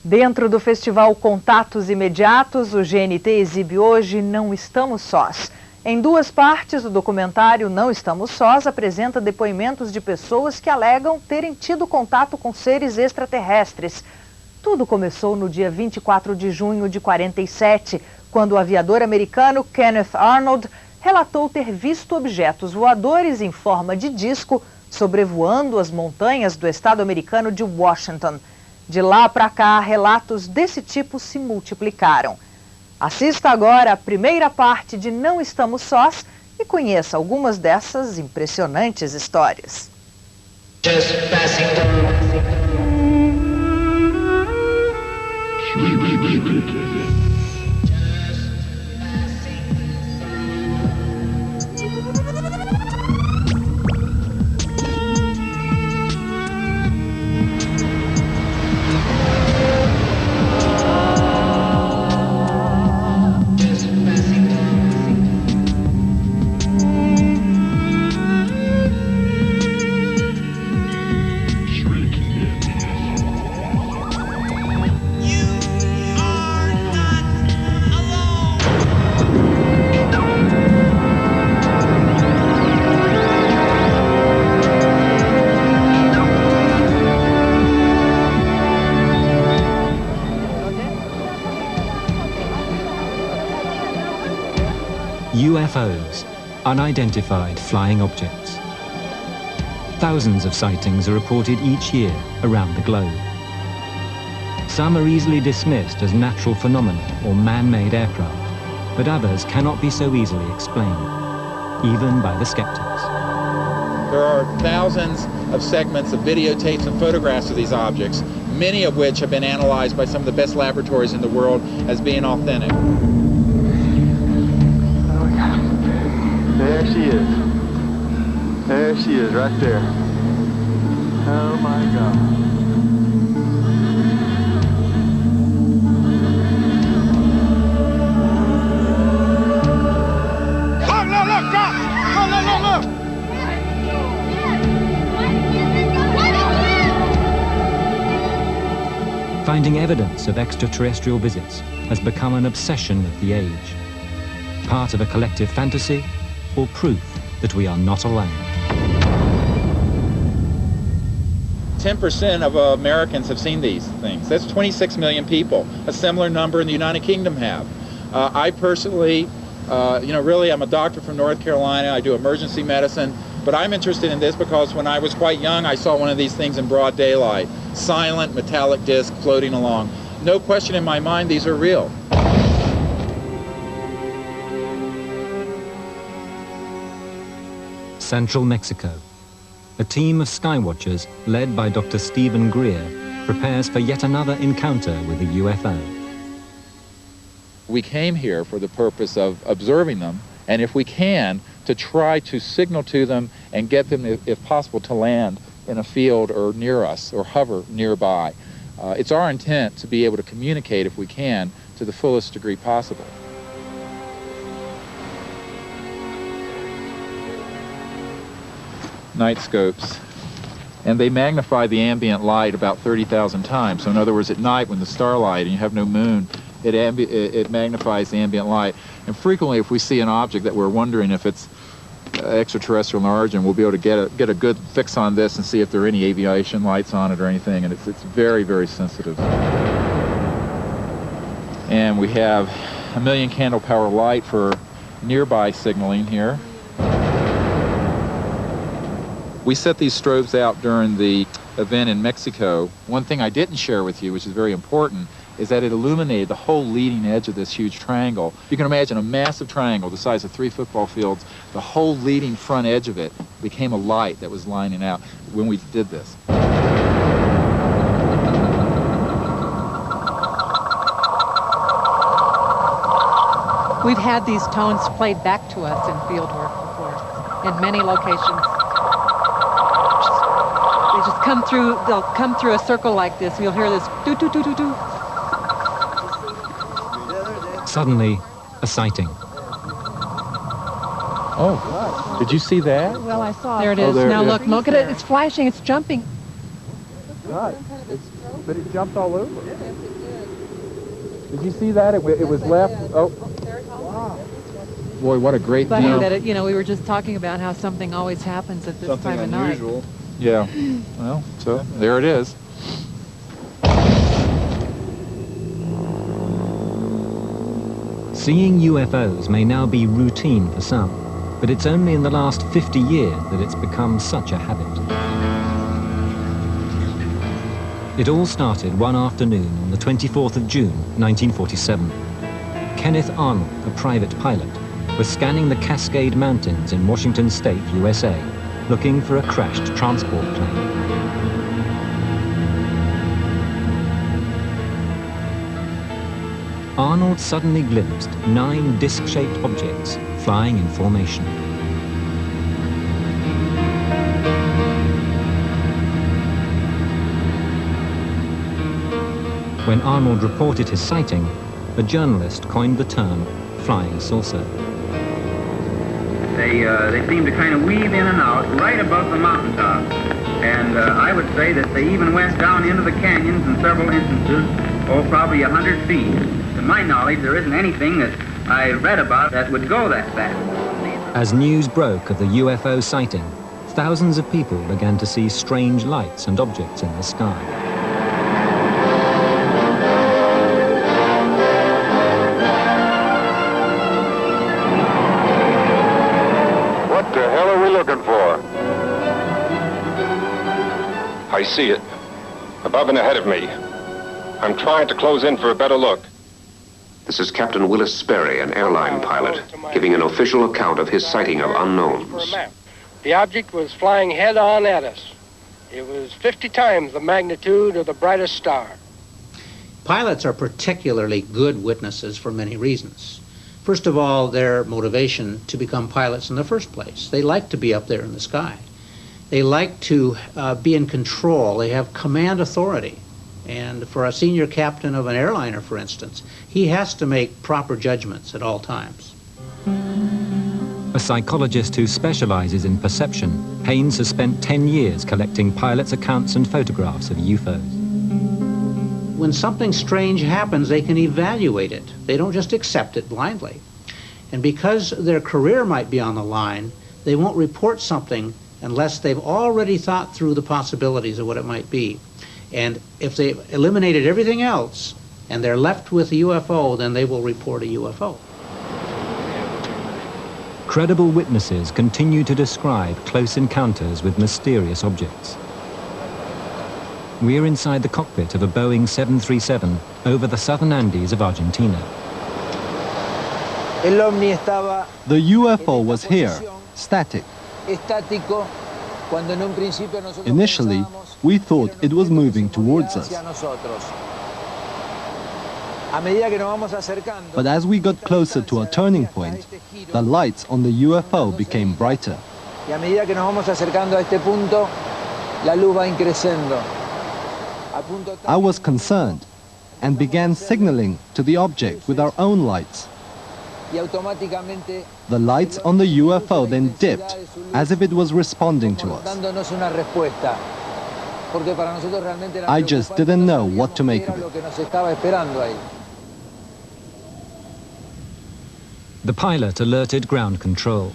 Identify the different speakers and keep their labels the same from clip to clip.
Speaker 1: Dentro do festival Contatos Imediatos, o GNT exibe hoje Não Estamos Sós. Em duas partes, o documentário Não Estamos Sós apresenta depoimentos de pessoas que alegam terem tido contato com seres extraterrestres. Tudo começou no dia 24 de junho de 47, quando o aviador americano Kenneth Arnold relatou ter visto objetos voadores em forma de disco sobrevoando as montanhas do estado americano de Washington. De lá para cá, relatos desse tipo se multiplicaram. Assista agora a primeira parte de Não Estamos Sós e conheça algumas dessas impressionantes histórias.
Speaker 2: UFOs, unidentified flying objects. Thousands of sightings are reported each year around the globe. Some are easily dismissed as natural phenomena or man-made aircraft, but others cannot be so easily explained, even by the skeptics.
Speaker 3: There are thousands of segments of videotapes and photographs of these objects, many of which have been analyzed by some of the best laboratories in the world as being authentic.
Speaker 4: There she is. There she is, right there. Oh my God.
Speaker 3: Look, drop! Look!
Speaker 2: Finding evidence of extraterrestrial visits has become an obsession of the age. Part of a collective fantasy, or proof that we are not alone.
Speaker 3: 10% of Americans have seen these things. That's 26 million people. A similar number in the United Kingdom have. I personally, really I'm a doctor from North Carolina. I do emergency medicine, but I'm interested in this because when I was quite young, I saw one of these things in broad daylight. Silent metallic disc floating along. No question in my mind, these are real.
Speaker 2: Central Mexico. A team of skywatchers led by Dr. Stephen Greer prepares for yet another encounter with a UFO.
Speaker 3: We came here for the purpose of observing them, and if we can, to try to signal to them and get them, if possible, to land in a field or near us or hover nearby. It's our intent to be able to communicate, if we can, to the fullest degree possible. Night scopes, and they magnify the ambient light about 30,000 times. So in other words, at night when the starlight and you have no moon, it magnifies the ambient light. And frequently if we see an object that we're wondering if it's extraterrestrial in origin, we'll be able to get a good fix on this and see if there are any aviation lights on it or anything, and it's very, very sensitive. And we have a 1,000,000 candle power light for nearby signaling here. We set these strobes out during the event in Mexico. One thing I didn't share with you, which is very important, is that it illuminated the whole leading edge of this huge triangle. You can imagine a massive triangle the size of 3 football fields. The whole leading front edge of it became a light that was lining out when we did this.
Speaker 5: We've had these tones played back to us in fieldwork before, in many locations. They just come through, they'll come through a circle like this, and you'll hear this doo-doo-doo-doo-doo.
Speaker 2: Suddenly, a sighting.
Speaker 3: Oh, did you see that?
Speaker 5: Well, I saw it. There it is. Now look at it. It's flashing. It's jumping.
Speaker 3: God, but it jumped all over. Did you see that? It was left. Oh. Boy, what a great
Speaker 5: Funny
Speaker 3: view.
Speaker 5: that it, we were just talking about how something always happens at this time of night.
Speaker 3: Something unusual. Yeah. Well, so there it is.
Speaker 2: Seeing UFOs may now be routine for some, but it's only in the last 50 years that it's become such a habit. It all started one afternoon on the 24th of June, 1947. Kenneth Arnold, a private pilot, was scanning the Cascade Mountains in Washington State, USA, looking for a crashed transport plane. Arnold suddenly glimpsed 9 disc-shaped objects flying in formation. When Arnold reported his sighting, a journalist coined the term flying saucer.
Speaker 6: They seem to kind of weave in and out right above the mountaintop. And I would say that they even went down into the canyons in several instances, probably 100 feet. To my knowledge, there isn't anything that I read about that would go that fast.
Speaker 2: As news broke of the UFO sighting, thousands of people began to see strange lights and objects in the sky.
Speaker 7: What the hell are we looking for? I see it, above and ahead of me. I'm trying to close in for a better look.
Speaker 8: This is Captain Willis Sperry, an airline pilot, giving an official account of his sighting of unknowns.
Speaker 9: The object was flying head-on at us. It was 50 times the magnitude of the brightest star.
Speaker 10: Pilots are particularly good witnesses for many reasons. First of all, their motivation to become pilots in the first place. They like to be up there in the sky. They like to be in control. They have command authority. And for a senior captain of an airliner, for instance, he has to make proper judgments at all times.
Speaker 2: A psychologist who specializes in perception, Haynes has spent 10 years collecting pilots' accounts and photographs of UFOs.
Speaker 10: When something strange happens, they can evaluate it. They don't just accept it blindly. And because their career might be on the line, they won't report something unless they've already thought through the possibilities of what it might be. And if they've eliminated everything else and they're left with a UFO, then they will report a UFO.
Speaker 2: Credible witnesses continue to describe close encounters with mysterious objects. We're inside the cockpit of a Boeing 737 over the southern Andes of Argentina.
Speaker 11: The UFO was here, static. Initially, we thought it was moving towards us. But as we got closer to a turning point, the lights on the UFO became brighter. I was concerned and began signaling to the object with our own lights. The lights on the UFO then dipped as if it was responding to us. I just didn't know what to make of it.
Speaker 2: The pilot alerted ground control.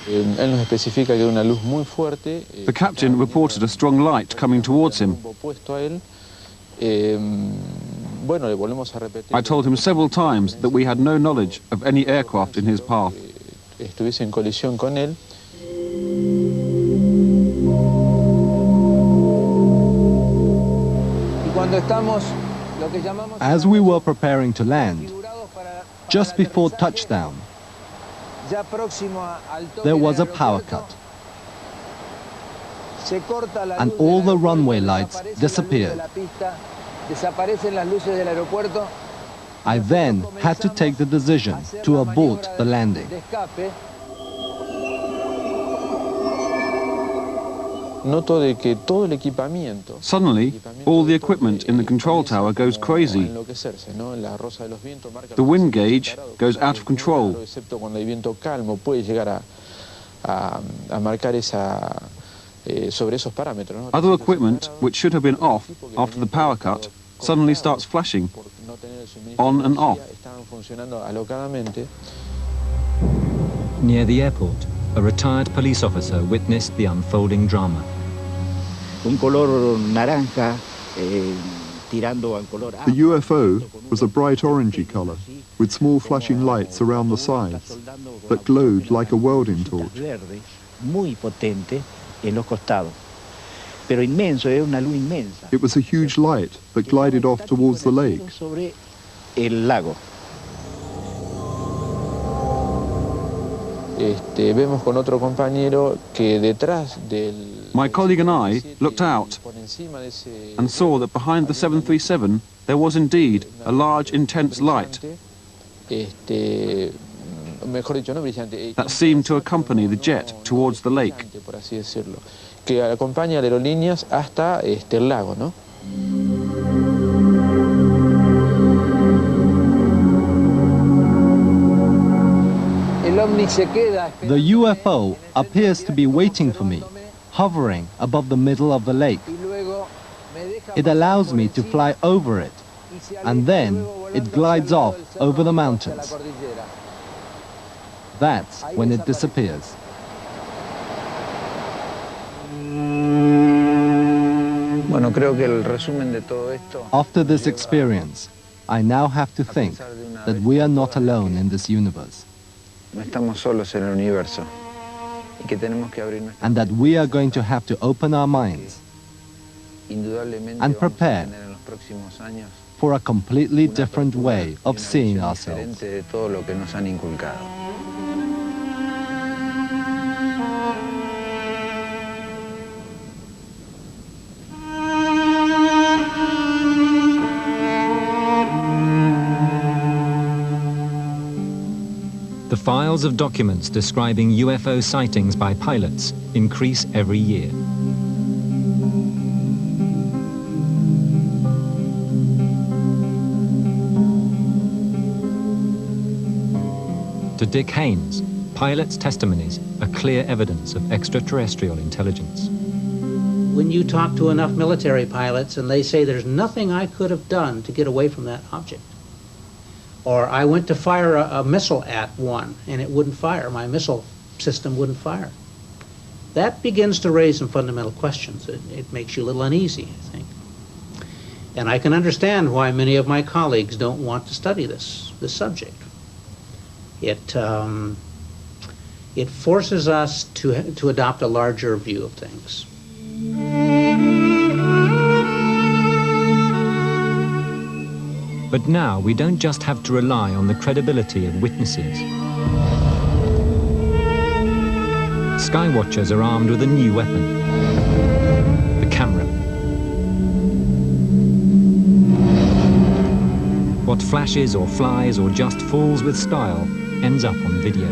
Speaker 12: The captain reported a strong light coming towards him. I told him several times that we had no knowledge of any aircraft in his path.
Speaker 11: As we were preparing to land, just before touchdown, there was a power cut, and all the runway lights disappeared. I then had to take the decision to abort the landing.
Speaker 12: Suddenly, all the equipment in the control tower goes crazy. The wind gauge goes out of control. Other equipment, which should have been off after the power cut, suddenly starts flashing, on and off.
Speaker 2: Near the airport, a retired police officer witnessed the unfolding drama.
Speaker 13: Un color naranja, tirando al color.
Speaker 14: The UFO was a bright orangey color, with small flashing lights around the sides that glowed like a welding torch.
Speaker 13: Muy potente en los costados. Pero inmenso, es una luz inmensa.
Speaker 14: It was a huge light that glided off towards the lake.
Speaker 13: Sobre el lago.
Speaker 15: Vemos con otro compañero que detrás del...
Speaker 12: My colleague and I looked out and saw that behind the 737 there was indeed a large, intense light that seemed to accompany the jet towards the lake.
Speaker 15: Que acompaña a las aerolíneas hasta el lago, ¿no?
Speaker 11: The UFO appears to be waiting for me, hovering above the middle of the lake. It allows me to fly over it, and then it glides off over the mountains. That's when it disappears. After this experience, I now have to think that we are not alone in this universe. And that we are going to have to open our minds and prepare for a completely different way of seeing ourselves.
Speaker 2: The files of documents describing UFO sightings by pilots increase every year. To Dick Haynes, pilots' testimonies are clear evidence of extraterrestrial intelligence.
Speaker 10: When you talk to enough military pilots and they say there's nothing I could have done to get away from that object, or I went to fire a missile at one and it wouldn't fire, my missile system wouldn't fire. That begins to raise some fundamental questions. It makes you a little uneasy, I think. And I can understand why many of my colleagues don't want to study this subject. It forces us to adopt a larger view of things.
Speaker 2: But now we don't just have to rely on the credibility of witnesses. Skywatchers are armed with a new weapon, the camera. What flashes or flies or just falls with style ends up on video.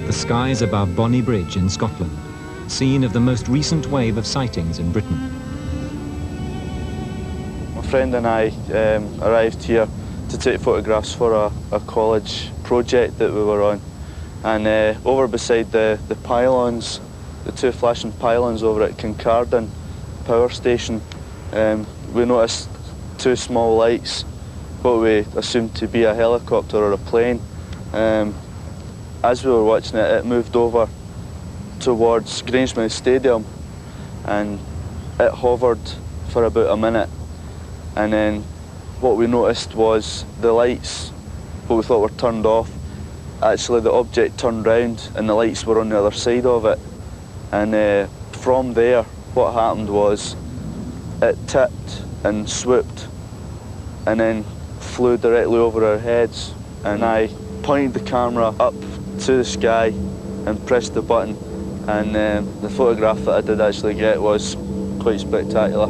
Speaker 2: The skies above Bonnie Bridge in Scotland, scene of the most recent wave of sightings in Britain.
Speaker 16: My friend and I arrived here to take photographs for a college project that we were on, and over beside the pylons, the two flashing pylons over at Kincardine power station, we noticed two small lights, what we assumed to be a helicopter or a plane. As we were watching it, it moved over towards Grangemouth Stadium, and it hovered for about a minute, and then what we noticed was the lights, what we thought were turned off, actually the object turned round and the lights were on the other side of it, and from there what happened was it tipped and swooped and then flew directly over our heads, and I pointed the camera up to the sky and pressed the button, and the photograph that I did actually get was quite spectacular.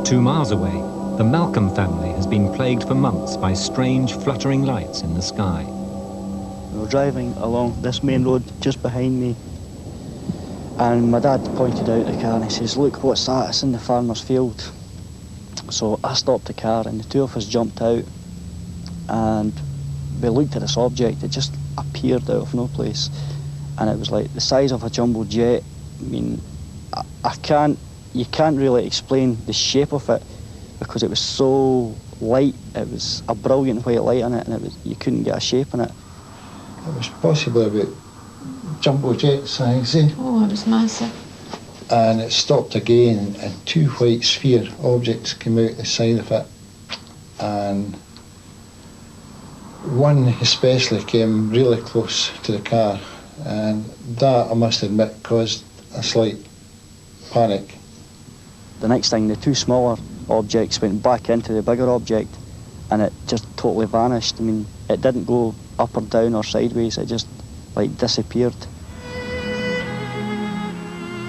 Speaker 2: 2 miles away, the Malcolm family has been plagued for months by strange fluttering lights in the sky.
Speaker 17: We were driving along this main road just behind me, and my dad pointed out the car and he says, "Look, what's that? It's in the farmer's field." So I stopped the car and the two of us jumped out, and we looked at this object, it just appeared out of no place. And it was like the size of a jumbo jet. I mean, you can't really explain the shape of it because it was so light. It was a brilliant white light on it, and you couldn't get a shape in it.
Speaker 18: It was possibly about jumbo jet size, eh?
Speaker 19: Oh, it was massive.
Speaker 18: And it stopped again, and two white sphere objects came out the side of it, and one especially came really close to the car, and that, I must admit, caused a slight panic.
Speaker 17: The next thing, the two smaller objects went back into the bigger object, and it just totally vanished. I mean, it didn't go up or down or sideways, it just like disappeared.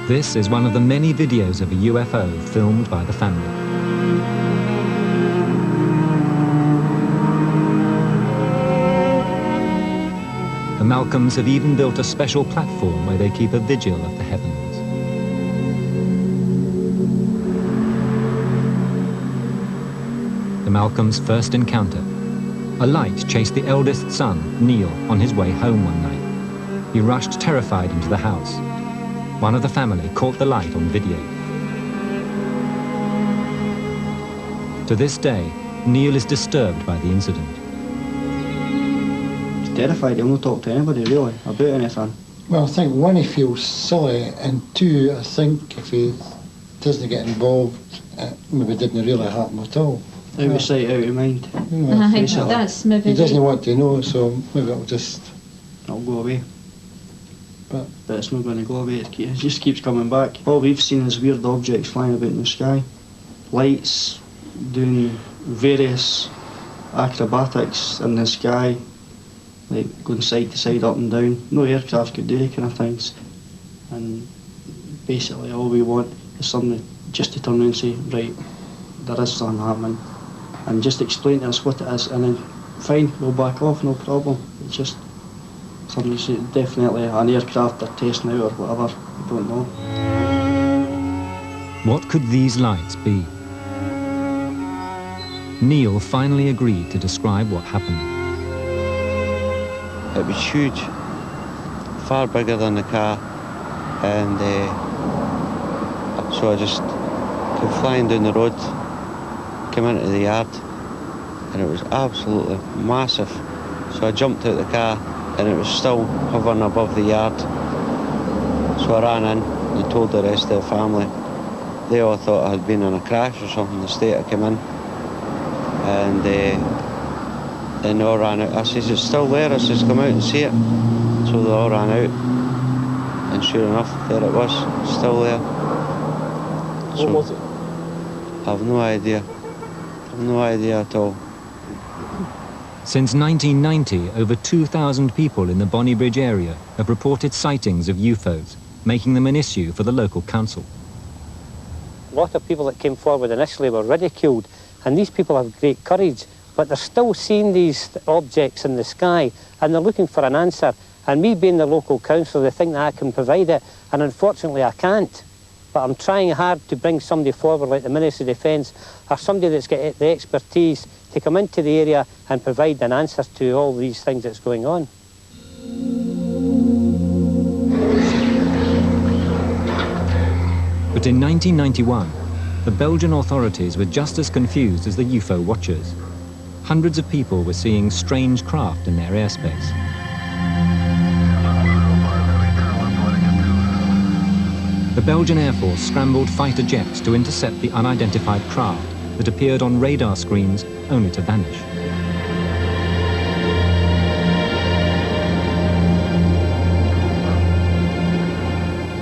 Speaker 2: This is one of the many videos of a UFO filmed by the family. The Malcolms have even built a special platform where they keep a vigil of the heavens. The Malcolms' first encounter. A light chased the eldest son, Neil, on his way home one night. He rushed terrified into the house. One of the family caught the light on video. To this day, Neil is disturbed by the incident.
Speaker 17: He's terrified, he'll not talk to anybody really about anything.
Speaker 18: Well, I think one, he feels silly, and two, I think if he doesn't get involved, it maybe didn't really happen at all.
Speaker 17: Out of sight, out of mind.
Speaker 19: That's maybe...
Speaker 18: He doesn't want to know, so maybe it'll
Speaker 17: go away.
Speaker 18: But
Speaker 17: it's not going to go away, it just keeps coming back. All we've seen is weird objects flying about in the sky. Lights doing various acrobatics in the sky, like going side to side, up and down. No aircraft could do kind of things. And basically all we want is somebody just to turn around and say, right, there is something happening, and just explain to us what it is, and then fine, we'll back off, no problem. It's just somebody's definitely an aircraft they're testing out or whatever, we don't know.
Speaker 2: What could these lights be? Neil finally agreed to describe what happened.
Speaker 20: It was huge, far bigger than the car, and so I just came flying down the road, came into the yard, and it was absolutely massive. So I jumped out the car, and it was still hovering above the yard. So I ran in and told the rest of the family. They all thought I had been in a crash or something, the state I came in. And then they all ran out. I says, it's still there. I says, come out and see it. So they all ran out. And sure enough, there it was, still there.
Speaker 9: What was it?
Speaker 20: I have no idea. I have no idea at all.
Speaker 2: Since 1990, over 2,000 people in the Bonnie Bridge area have reported sightings of UFOs, making them an issue for the local council.
Speaker 21: A lot of people that came forward initially were ridiculed, and these people have great courage, but they're still seeing these objects in the sky, and they're looking for an answer. And me being the local councillor, they think that I can provide it, and unfortunately I can't. But I'm trying hard to bring somebody forward like the Ministry of Defence, or somebody that's got the expertise to come into the area and provide an answer to all these things that's going on.
Speaker 2: But in 1991, the Belgian authorities were just as confused as the UFO watchers. Hundreds of people were seeing strange craft in their airspace. The Belgian Air Force scrambled fighter jets to intercept the unidentified craft that appeared on radar screens only to vanish.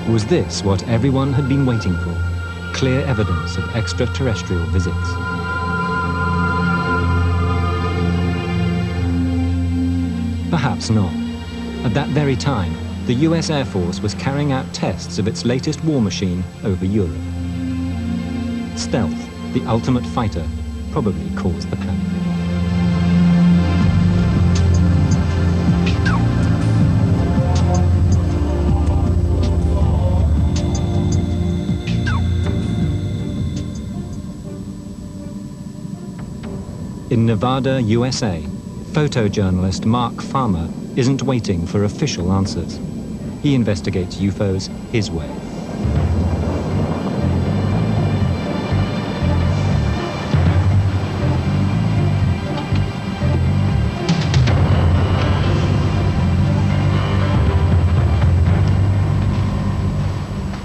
Speaker 2: Was this what everyone had been waiting for? Clear evidence of extraterrestrial visits. Perhaps not. At that very time, the US Air Force was carrying out tests of its latest war machine over Europe. Stealth, the ultimate fighter, probably caused the panic. In Nevada, USA, Photojournalist Mark Farmer isn't waiting for official answers. He investigates UFOs his way.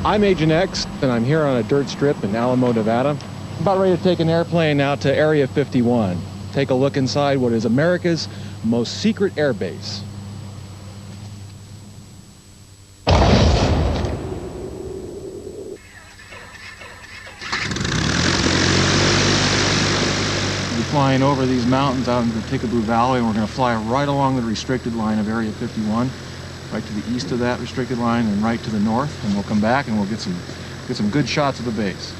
Speaker 1: I'm Agent X, and I'm here on a dirt strip in Alamo, Nevada. I'm about ready to take an airplane out to Area 51. Take a look inside what is America's most secret air base. We're flying over these mountains out into the Tikaboo Valley, and we're going to fly right along the restricted line of Area 51. Right to the east of that restricted line and right to the north, and we'll come back and we'll get some good shots of the base.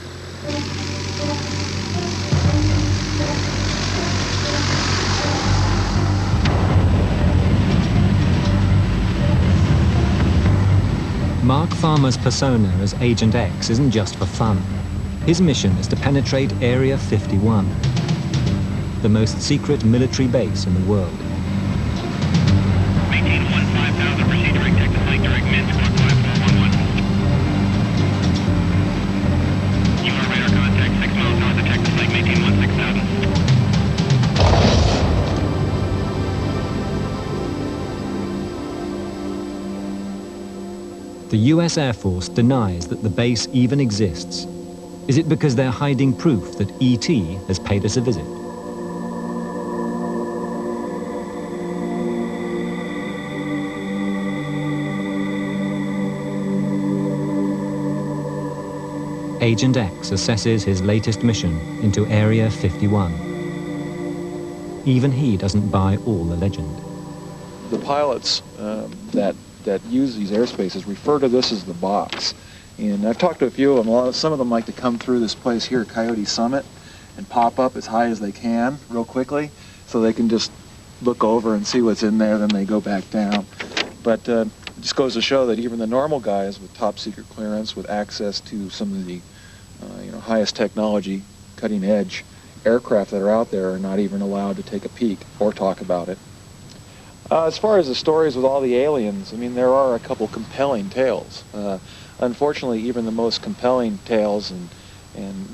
Speaker 2: Mark Farmer's persona as Agent X isn't just for fun. His mission is to penetrate Area 51, the most secret military base in the world.
Speaker 22: Maintain 15,000, proceed direct Texas Lake, direct Minsk, 15411. You are radar contact 6 miles north of Texas Lake, maintain 16,000.
Speaker 2: The US Air Force denies that the base even exists. Is it because they're hiding proof that ET has paid us a visit? Agent X assesses his latest mission into Area 51. Even he doesn't buy all the legend.
Speaker 3: The pilots that use these airspaces refer to this as the box. And I've talked to a few of them. Some of them like to come through this place here, Coyote Summit, and pop up as high as they can real quickly so they can just look over and see what's in there, then they go back down. But it just goes to show that even the normal guys with top secret clearance, with access to some of the highest technology, cutting edge aircraft that are out there, are not even allowed to take a peek or talk about it. As far as the stories with all the aliens, I mean, there are a couple compelling tales. Unfortunately, even the most compelling tales and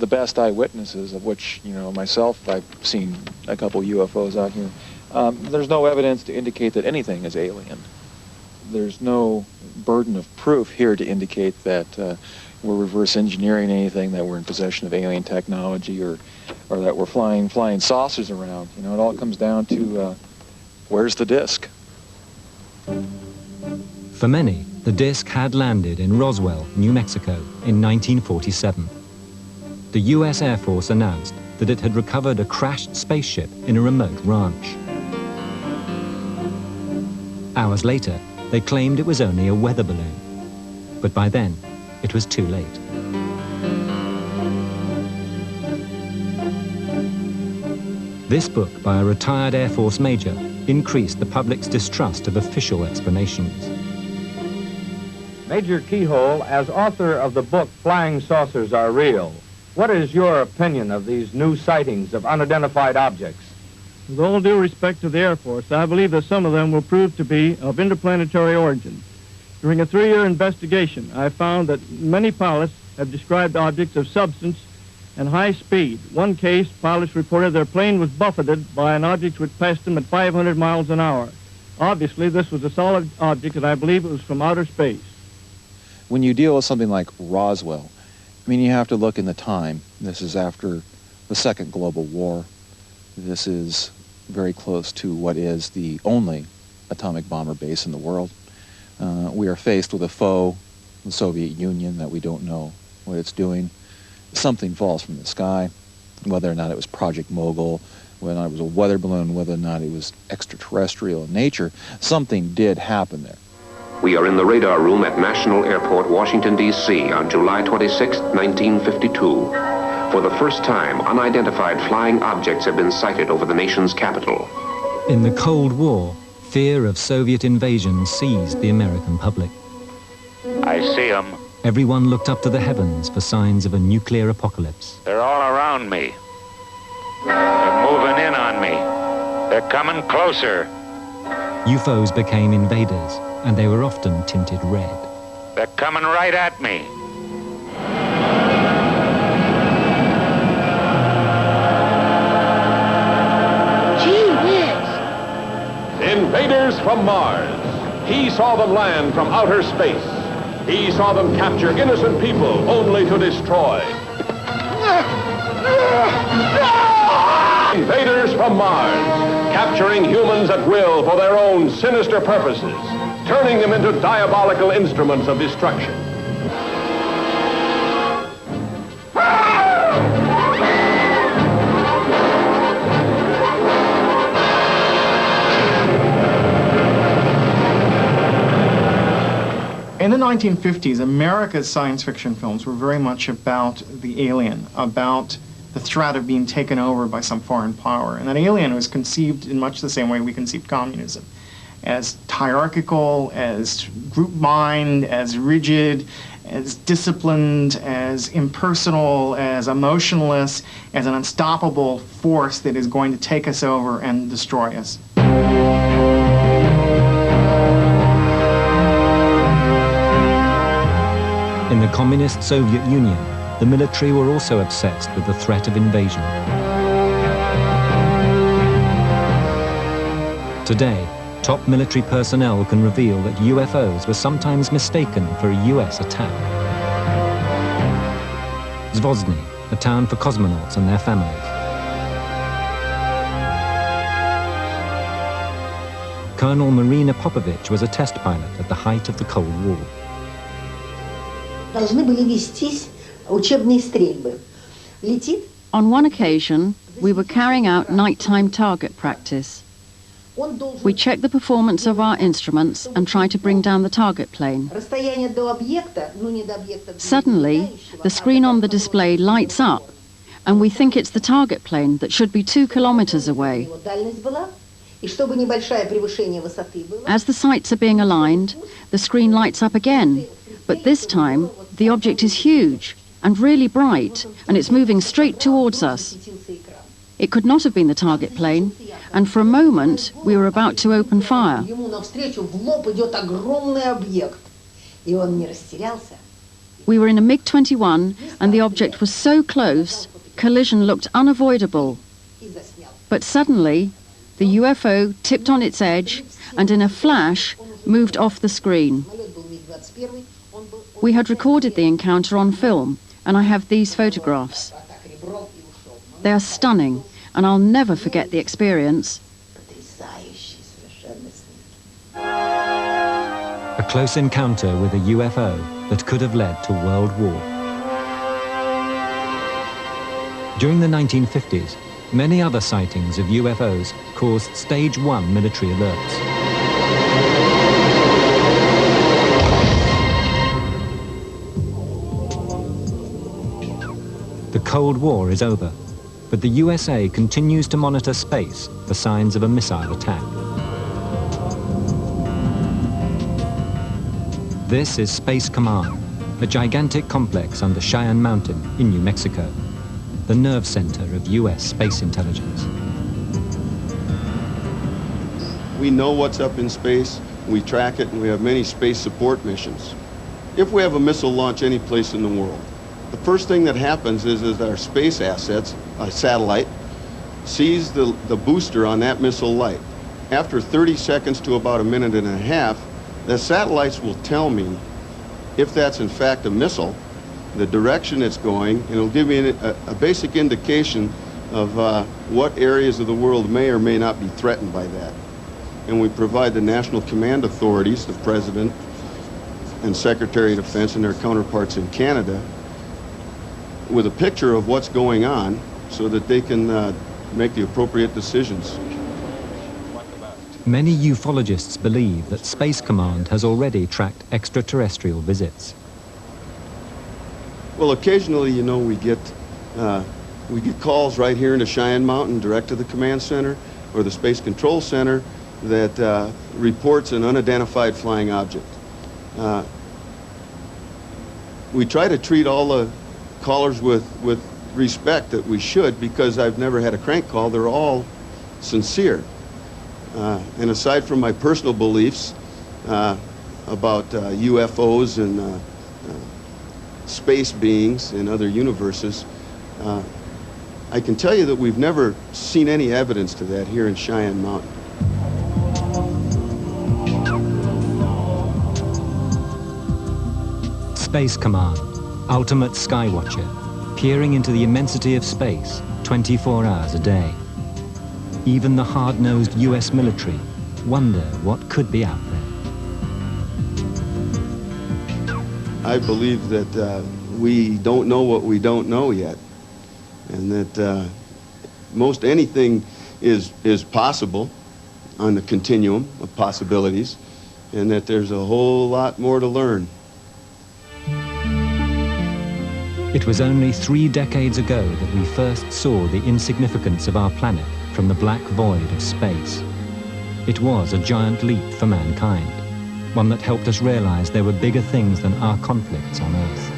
Speaker 3: the best eyewitnesses, of which, myself, I've seen a couple UFOs out here, there's no evidence to indicate that anything is alien. There's no burden of proof here to indicate that we're reverse engineering anything, that we're in possession of alien technology, or that we're flying saucers around. It all comes down to where's the disc?
Speaker 2: For many, the disc had landed in Roswell, New Mexico in 1947. The US Air Force announced that it had recovered a crashed spaceship in a remote ranch. Hours later, they claimed it was only a weather balloon. But by then, it was too late. This book by a retired Air Force major increased the public's distrust of official explanations.
Speaker 23: Major Keyhole, as author of the book Flying Saucers Are Real, what is your opinion of these new sightings of unidentified objects?
Speaker 24: With all due respect to the Air Force, I believe that some of them will prove to be of interplanetary origin. During a 3-year investigation, I found that many pilots have described objects of substance and high speed. One case, pilots reported their plane was buffeted by an object which passed them at 500 miles an hour. Obviously, this was a solid object, and I believe it was from outer space.
Speaker 3: When you deal with something like Roswell, I mean, you have to look in the time. This is after the Second Global War. This is very close to what is the only atomic bomber base in the world. We are faced with a foe, the Soviet Union, that we don't know what it's doing. Something falls from the sky, whether or not it was Project Mogul, whether or not it was a weather balloon, whether or not it was extraterrestrial in nature, something did happen there.
Speaker 8: We are in the radar room at National Airport, Washington, D.C. on July 26, 1952. For the first time, unidentified flying objects have been sighted over the nation's capital.
Speaker 2: In the Cold War, fear of Soviet invasion seized the American public.
Speaker 22: I see them.
Speaker 2: Everyone looked up to the heavens for signs of a nuclear apocalypse.
Speaker 22: They're all around me. They're moving in on me.
Speaker 4: They're coming closer.
Speaker 2: UFOs became invaders, and they were often tinted red.
Speaker 4: They're coming right at me.
Speaker 5: Gee whiz!
Speaker 6: Invaders from Mars. He saw them land from outer space. He saw them capture innocent people only to destroy. Invaders from Mars, capturing humans at will for their own sinister purposes, turning them into diabolical instruments of destruction.
Speaker 7: In the 1950s, America's science fiction films were very much about the alien, about the threat of being taken over by some foreign power. And that alien was conceived in much the same way we conceived communism, as hierarchical, as group mind, as rigid, as disciplined, as impersonal, as emotionless, as an unstoppable force that is going to take us over and destroy us.
Speaker 2: In the communist Soviet Union, the military were also obsessed with the threat of invasion. Today, top military personnel can reveal that UFOs were sometimes mistaken for a US attack. Zvozny, a town for cosmonauts and their families. Colonel Marina Popovich was a test pilot at the height of the Cold War.
Speaker 25: On one occasion, we were carrying out nighttime target practice. We checked the performance of our instruments and tried to bring down the target plane. Suddenly, the screen on the display lights up, and we think it's the target plane that should be 2 kilometers away. As the sights are being aligned, the screen lights up again, but this time the object is huge and really bright, and it's moving straight towards us. It could not have been the target plane, and for a moment we were about to open fire. We were in a MiG-21, and the object was so close, collision looked unavoidable. But suddenly, the UFO tipped on its edge and in a flash moved off the screen. We had recorded the encounter on film, and I have these photographs. They are stunning, and I'll never forget the experience.
Speaker 2: A close encounter with a UFO that could have led to World War. During the 1950s, many other sightings of UFOs caused Stage 1 military alerts. The Cold War is over, but the USA continues to monitor space for signs of a missile attack. This is Space Command, a gigantic complex under Cheyenne Mountain in New Mexico, the nerve center of US space intelligence.
Speaker 26: We know what's up in space, we track it, and we have many space support missions. If we have a missile launch any place in the world, the first thing that happens is our space assets, a satellite, sees the booster on that missile light. After 30 seconds to about a minute and a half, the satellites will tell me if that's in fact a missile, the direction it's going, and it'll give me a basic indication of what areas of the world may or may not be threatened by that. And we provide the national command authorities, the President and Secretary of Defense and their counterparts in Canada, with a picture of what's going on so that they can make the appropriate decisions.
Speaker 2: Many ufologists believe that Space Command has already tracked extraterrestrial visits.
Speaker 26: Well, occasionally, you know, we get calls right here into Cheyenne Mountain direct to the command center or the Space Control Center that reports an unidentified flying object. We try to treat all the callers with respect that we should, because I've never had a crank call. They're all sincere. And aside from my personal beliefs about UFOs and space beings and other universes, I can tell you that we've never seen any evidence to that here in Cheyenne Mountain.
Speaker 2: Space Command, ultimate skywatcher, peering into the immensity of space 24 hours a day. Even the hard-nosed US military wonder what could be out there.
Speaker 26: I believe that we don't know what we don't know yet, and that most anything is possible on the continuum of possibilities, and that there's a whole lot more to learn.
Speaker 2: It was only 3 decades ago that we first saw the insignificance of our planet from the black void of space. It was a giant leap for mankind, one that helped us realize there were bigger things than our conflicts on Earth.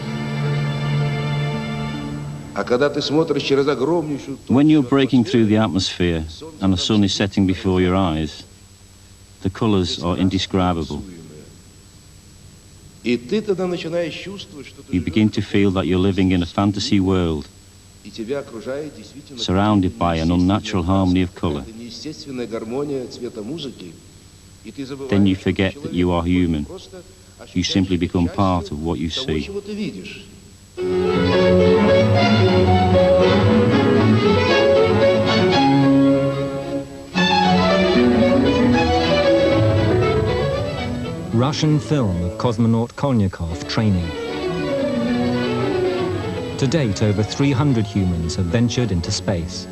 Speaker 10: When you're breaking through the atmosphere and the sun is setting before your eyes, the colors are indescribable. You begin to feel that you're living in a fantasy world, surrounded by an unnatural harmony of color. Then you forget that you are human. You simply become part of what you see.
Speaker 2: Russian film of cosmonaut Kolnyakov training. To date, over 300 humans have ventured into space.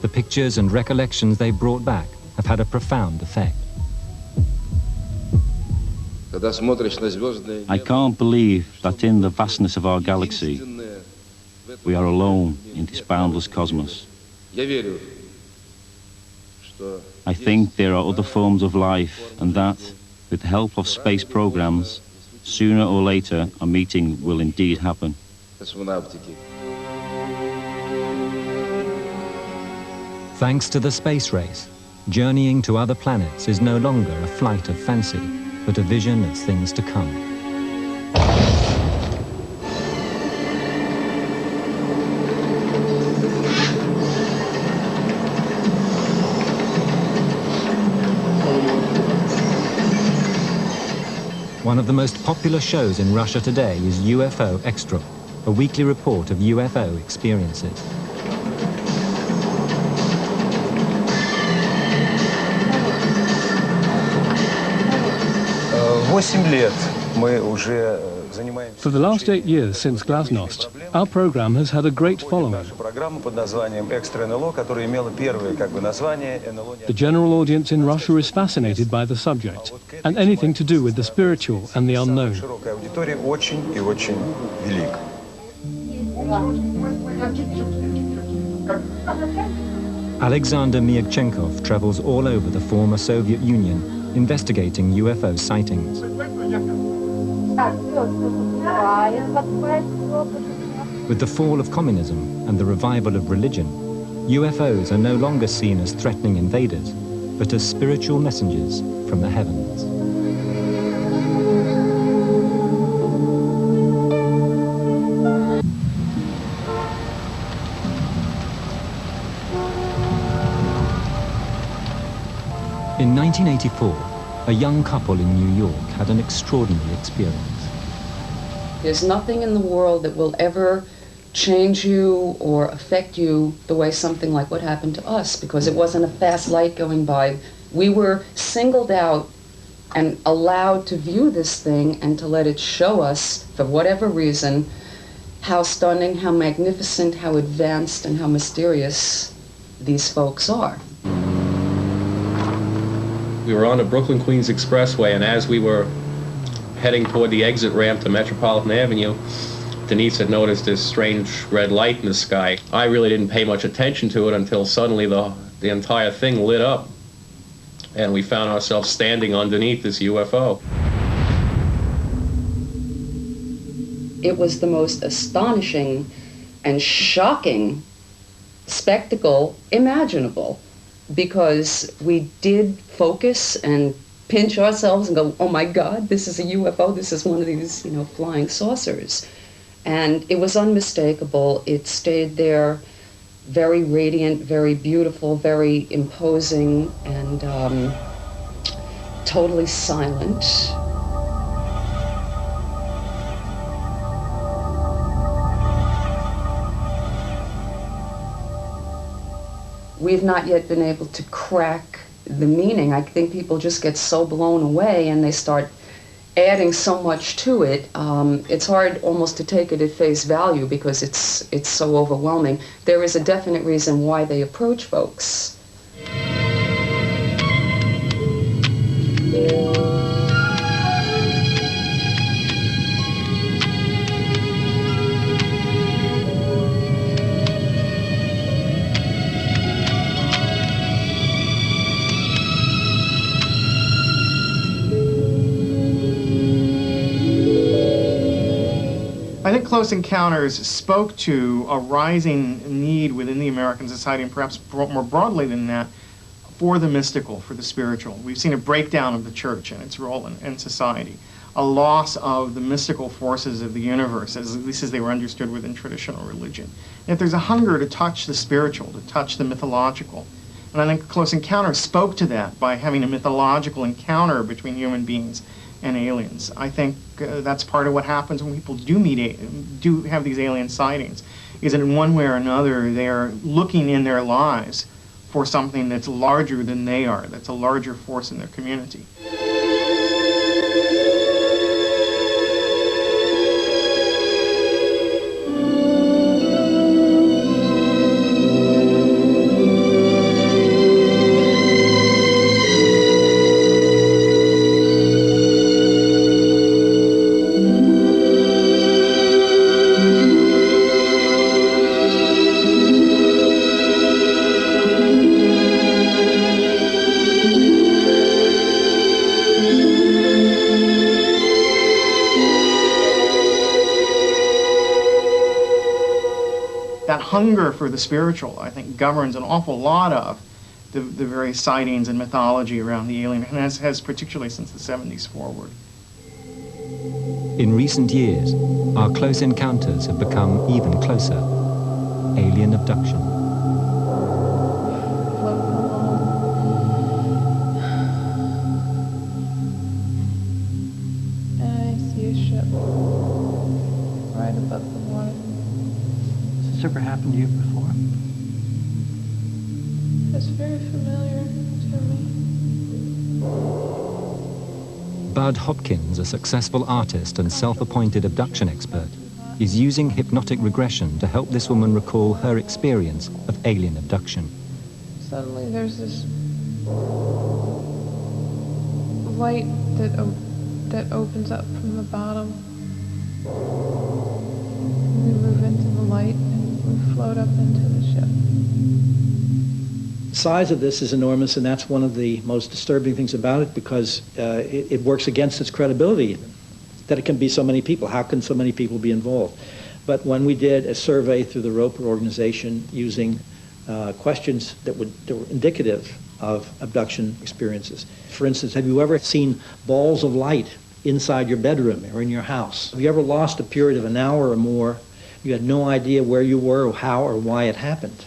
Speaker 2: The pictures and recollections they brought back have had a profound effect.
Speaker 10: I can't believe that in the vastness of our galaxy, we are alone in this boundless cosmos. I think there are other forms of life, and that, with the help of space programs, sooner or later a meeting will indeed happen.
Speaker 2: Thanks to the space race, journeying to other planets is no longer a flight of fancy, but a vision of things to come. One of the most popular shows in Russia today is UFO Extra, a weekly report of UFO experiences.
Speaker 11: For the last 8 years since Glasnost, our program has had a great following. The general audience in Russia is fascinated by the subject and anything to do with the spiritual and the unknown.
Speaker 2: Alexander Myagchenkov travels all over the former Soviet Union investigating UFO sightings. With the fall of communism and the revival of religion, UFOs are no longer seen as threatening invaders, but as spiritual messengers from the heavens. In 1984, a young couple in New York had an extraordinary experience.
Speaker 12: There's nothing in the world that will ever change you or affect you the way something like what happened to us, because it wasn't a fast light going by. We were singled out and allowed to view this thing and to let it show us, for whatever reason, how stunning, how magnificent, how advanced, and how mysterious these folks are.
Speaker 13: We were on the Brooklyn-Queens Expressway, and as we were heading toward the exit ramp to Metropolitan Avenue, Denise had noticed this strange red light in the sky. I really didn't pay much attention to it until suddenly the entire thing lit up, and we found ourselves standing underneath this UFO.
Speaker 12: It was the most astonishing and shocking spectacle imaginable. because we did focus and pinch ourselves and go, oh my God, this is a UFO, this is one of these, flying saucers. And it was unmistakable. It stayed there, very radiant, very beautiful, very imposing, and totally silent. We've not yet been able to crack the meaning. I think people just get so blown away and they start adding so much to it. It's hard almost to take it at face value because it's so overwhelming. There is a definite reason why they approach folks.
Speaker 7: I think Close Encounters spoke to a rising need within the American society, and perhaps more broadly than that, for the mystical, for the spiritual. We've seen a breakdown of the church and its role in society, a loss of the mystical forces of the universe, at least as they were understood within traditional religion. And if there's a hunger to touch the spiritual, to touch the mythological, and I think Close Encounters spoke to that by having a mythological encounter between human beings and aliens. I think that's part of what happens when people do have these alien sightings, is that in one way or another they're looking in their lives for something that's larger than they are, that's a larger force in their community. That hunger for the spiritual, I think, governs an awful lot of the various sightings and mythology around the alien, and has particularly since the 70s forward.
Speaker 2: In recent years, our close encounters have become even closer. Alien abduction.
Speaker 14: And I see a ship right above the water.
Speaker 15: Has this ever happened to you before?
Speaker 14: It's very familiar to me.
Speaker 2: Bud Hopkins, a successful artist and self-appointed abduction expert, is using hypnotic regression to help this woman recall her experience of alien abduction.
Speaker 14: Suddenly there's this light that opens up from the bottom. We move into the light and we float up into the ship.
Speaker 15: The size of this is enormous, and that's one of the most disturbing things about it, because it works against its credibility, that it can be so many people. How can so many people be involved? But when we did a survey through the Roper organization using questions that were indicative of abduction experiences. For instance, have you ever seen balls of light inside your bedroom or in your house? Have you ever lost a period of an hour or more? You had no idea where you were or how or why it happened.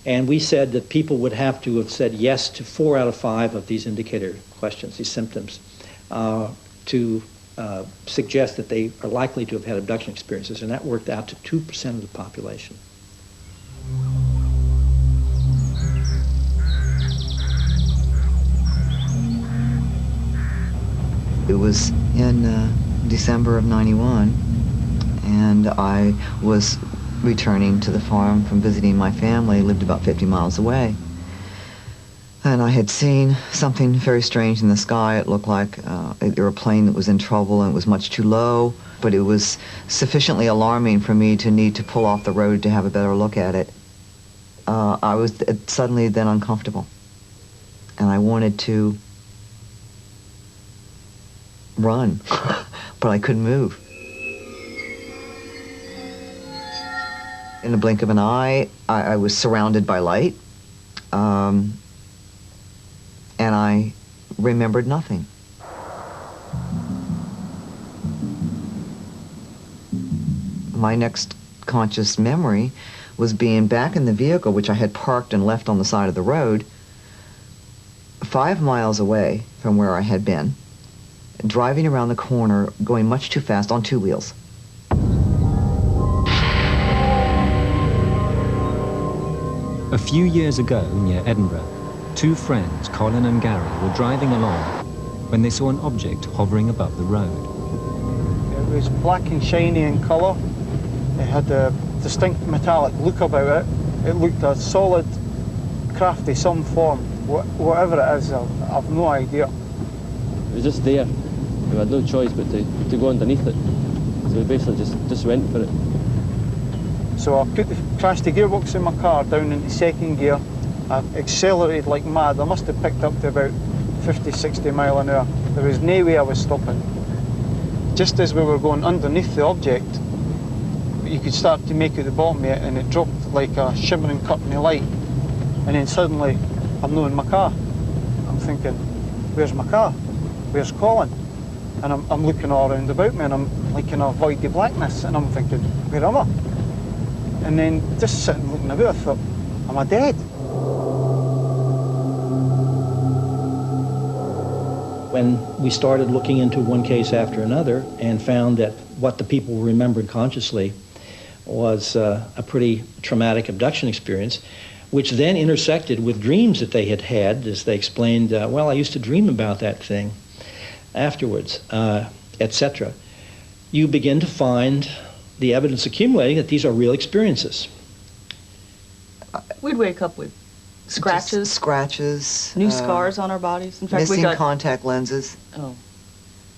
Speaker 15: And we said that people would have to have said yes to 4 out of 5 of these indicator questions, these symptoms, to suggest that they are likely to have had abduction experiences, and that worked out to 2% of the population.
Speaker 16: It was in December of '91, and I was returning to the farm from visiting my family, lived about 50 miles away. And I had seen something very strange in the sky. It looked like an airplane that was in trouble, and it was much too low, but it was sufficiently alarming for me to need to pull off the road to have a better look at it. I was suddenly then uncomfortable, and I wanted to run, but I couldn't move. In the blink of an eye, I was surrounded by light. remembered nothing. My next conscious memory was being back in the vehicle, which I had parked and left on the side of the road, 5 miles away from where I had been, driving around the corner, going much too fast on 2 wheels.
Speaker 2: A few years ago, near Edinburgh, 2 friends, Colin and Gary, were driving along when they saw an object hovering above the road.
Speaker 24: It was black and shiny in colour. It had a distinct metallic look about it. It looked a solid, crafty, some form. Whatever it is, I've no idea.
Speaker 9: It was just there. We had no choice but to go underneath it. So we basically just went for it.
Speaker 24: So I crashed the gearbox in my car down into 2nd gear. I accelerated like mad. I must have picked up to about 50, 60 mile an hour. There was no way I was stopping. Just as we were going underneath the object, you could start to make out the bottom of it, and it dropped like a shimmering curtain of light. And then suddenly, I'm not in my car. I'm thinking, where's my car? Where's Colin? And I'm looking all around about me, and I'm like in a void of blackness, and I'm thinking, where am I? And then just sitting looking about, I thought, am I dead?
Speaker 15: When we started looking into one case after another and found that what the people remembered consciously was a pretty traumatic abduction experience, which then intersected with dreams that they had had, as they explained, well, I used to dream about that thing afterwards, etc. You begin to find the evidence accumulating that these are real experiences.
Speaker 17: We'd wake up with scratches.
Speaker 16: Just scratches.
Speaker 17: New scars on our bodies. In fact,
Speaker 16: missing
Speaker 17: we got
Speaker 16: contact lenses.
Speaker 17: Oh.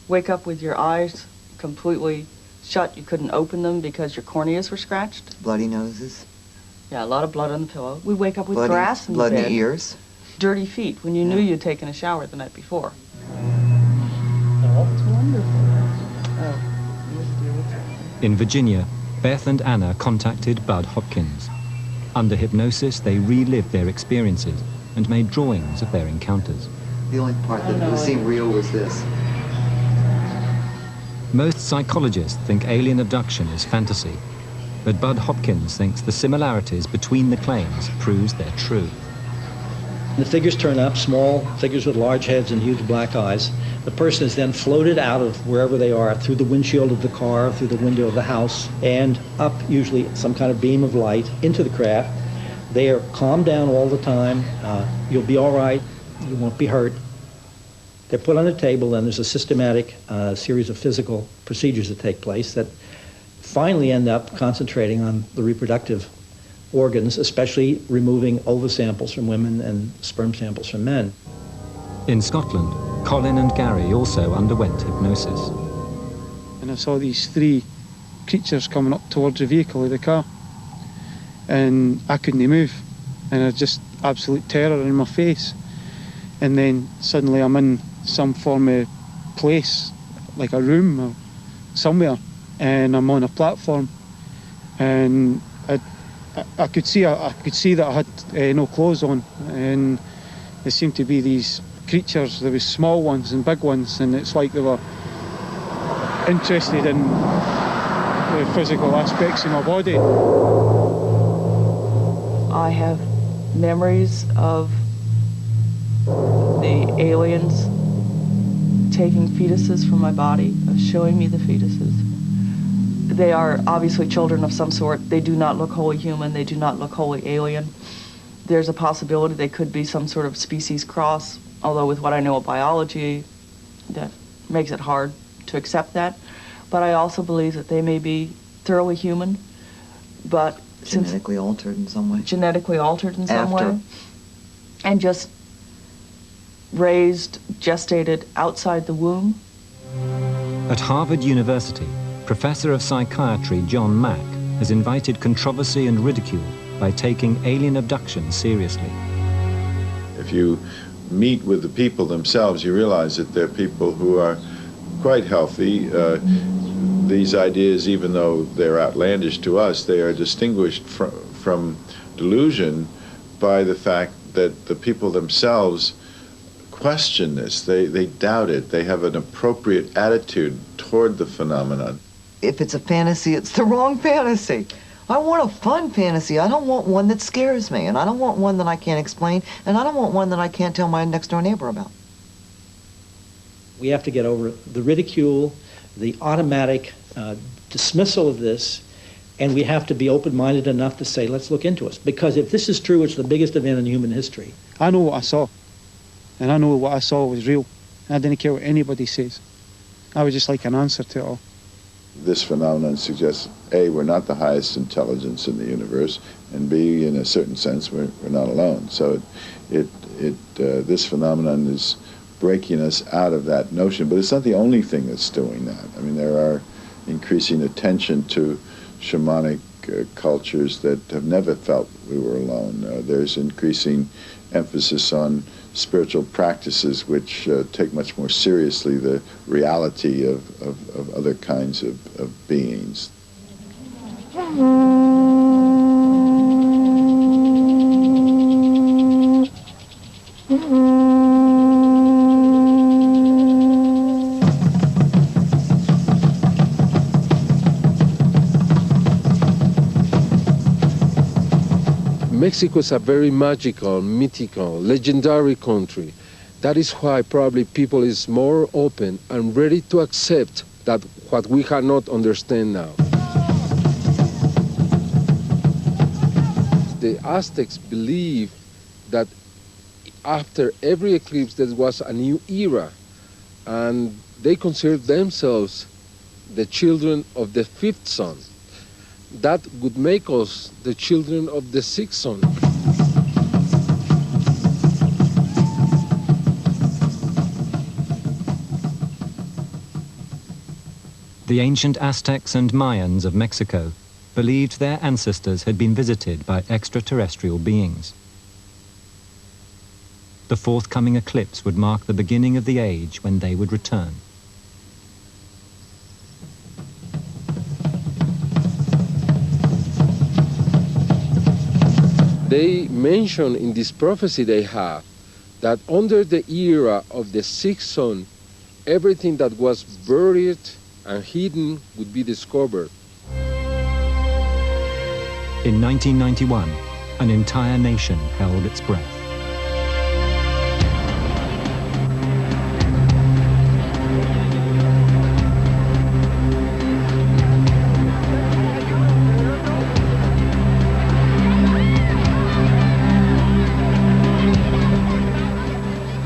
Speaker 17: Wake up with your eyes completely shut. You couldn't open them because your corneas were scratched.
Speaker 16: Bloody noses.
Speaker 17: Yeah, a lot of blood on the pillow. We'd wake up with
Speaker 16: Bloody,
Speaker 17: grass in the
Speaker 16: blood
Speaker 17: bed.
Speaker 16: in the ears.
Speaker 17: Dirty feet when you knew you'd taken a shower the night before.
Speaker 2: Oh.
Speaker 17: It's wonderful. Oh.
Speaker 2: In Virginia, Beth and Anna contacted Bud Hopkins. Under hypnosis, they relived their experiences and made drawings of their encounters.
Speaker 16: The only part that seemed real was this.
Speaker 2: Most psychologists think alien abduction is fantasy, but Bud Hopkins thinks the similarities between the claims proves they're true.
Speaker 15: The figures turn up, small figures with large heads and huge black eyes. The person is then floated out of wherever they are, through the windshield of the car, through the window of the house, and up usually some kind of beam of light into the craft. They are calmed down all the time. You'll be all right. You won't be hurt. They're put on a table, and there's a systematic series of physical procedures that take place that finally end up concentrating on the reproductive organs, especially removing ova samples from women and sperm samples from men.
Speaker 2: In Scotland, Colin and Gary also underwent hypnosis.
Speaker 24: And I saw these 3 creatures coming up towards the vehicle of the car. And I couldn't move. And I just absolute terror in my face. And then suddenly I'm in some form of place, like a room or somewhere, and I'm on a platform. And I could see that I had no clothes on, and there seemed to be these creatures. There was small ones and big ones, and it's like they were interested in the physical aspects of my body.
Speaker 17: I have memories of the aliens taking fetuses from my body, of showing me the fetuses. They are obviously children of some sort. They do not look wholly human. They do not look wholly alien. There's a possibility they could be some sort of species cross, although with what I know of biology, that makes it hard to accept that. But I also believe that they may be thoroughly human, but
Speaker 16: genetically altered in some way.
Speaker 17: Genetically altered in some way. And just raised, gestated outside the womb.
Speaker 2: At Harvard University, Professor of Psychiatry John Mack has invited controversy and ridicule by taking alien abduction seriously.
Speaker 18: If you meet with the people themselves, you realize that they're people who are quite healthy. These ideas, even though they're outlandish to us, they are distinguished from delusion by the fact that the people themselves question this. They doubt it. They have an appropriate attitude toward the phenomenon.
Speaker 16: If it's a fantasy, it's the wrong fantasy. I want a fun fantasy. I don't want one that scares me, and I don't want one that I can't explain, and I don't want one that I can't tell my next door neighbor about.
Speaker 15: We have to get over the ridicule, the automatic dismissal of this, and we have to be open-minded enough to say, let's look into it. Because if this is true, it's the biggest event in human history.
Speaker 1: I know what I saw, and I know what I saw was real. I didn't care what anybody says. I was just like an answer to it all.
Speaker 18: This phenomenon suggests, A, we're not the highest intelligence in the universe, and B, in a certain sense, we're not alone. So this phenomenon is breaking us out of that notion, but it's not the only thing that's doing that. I mean, there are increasing attention to shamanic cultures that have never felt we were alone. There's increasing emphasis on spiritual practices which take much more seriously the reality of other kinds of beings.
Speaker 3: Mexico is a very magical, mythical, legendary country. That is why probably people is more open and ready to accept that what we cannot understand now. The Aztecs believe that after every eclipse there was a new era, and they considered themselves the children of the fifth sun. That would make us the children of the sixth sun.
Speaker 2: The ancient Aztecs and Mayans of Mexico believed their ancestors had been visited by extraterrestrial beings. The forthcoming eclipse would mark the beginning of the age when they would return.
Speaker 3: They mention in this prophecy they have that under the era of the sixth sun, everything that was buried and hidden would be discovered.
Speaker 2: In 1991, an entire nation held its breath.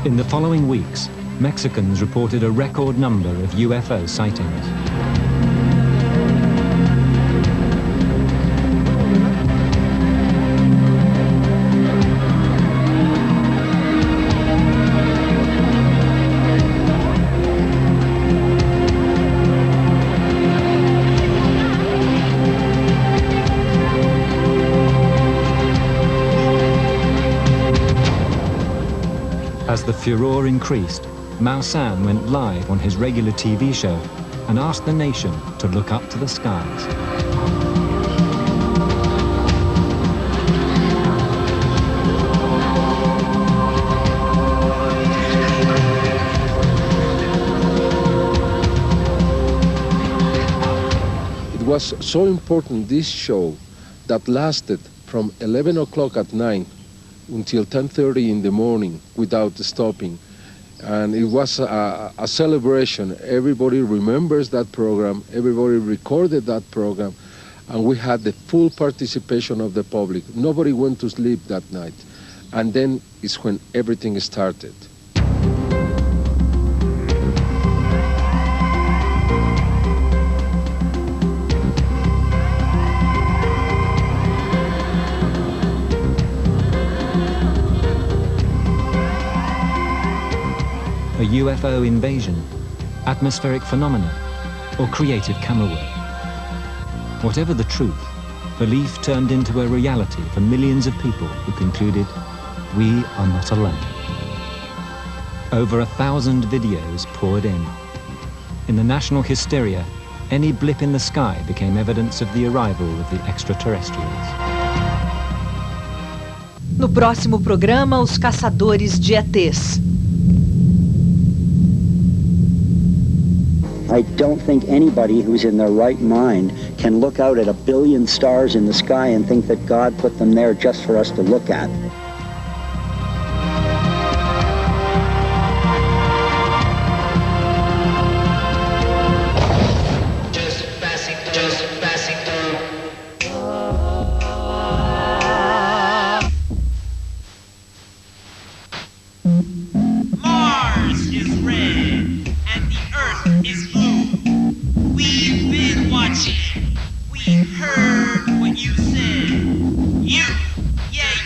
Speaker 2: In the following weeks, Mexicans reported a record number of UFO sightings. As the furor increased, Mao San went live on his regular TV show and asked the nation to look up to the skies.
Speaker 3: It was so important, this show, that lasted from 11 o'clock at night until 10:30 in the morning without stopping. And it was a celebration. Everybody remembers that program, everybody recorded that program, and we had the full participation of the public. Nobody went to sleep that night. And then is when everything started.
Speaker 2: A UFO invasion, atmospheric phenomena, or creative camera work. Whatever the truth, belief turned into a reality for millions of people who concluded, we are not alone. Over 1,000 videos poured in. In the national hysteria, any blip in the sky became evidence of the arrival of the extraterrestrials.
Speaker 19: No próximo programa, os caçadores de ETs.
Speaker 8: I don't think anybody who's in their right mind can look out at 1 billion stars in the sky and think that God put them there just for us to look at.
Speaker 19: Mars is red and the Earth is blue. We've been watching. We heard what you said.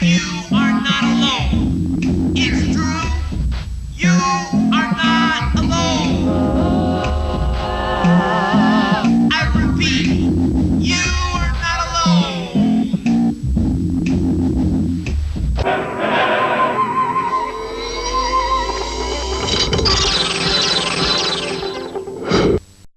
Speaker 19: You are not alone. It's true. You are not alone. I repeat,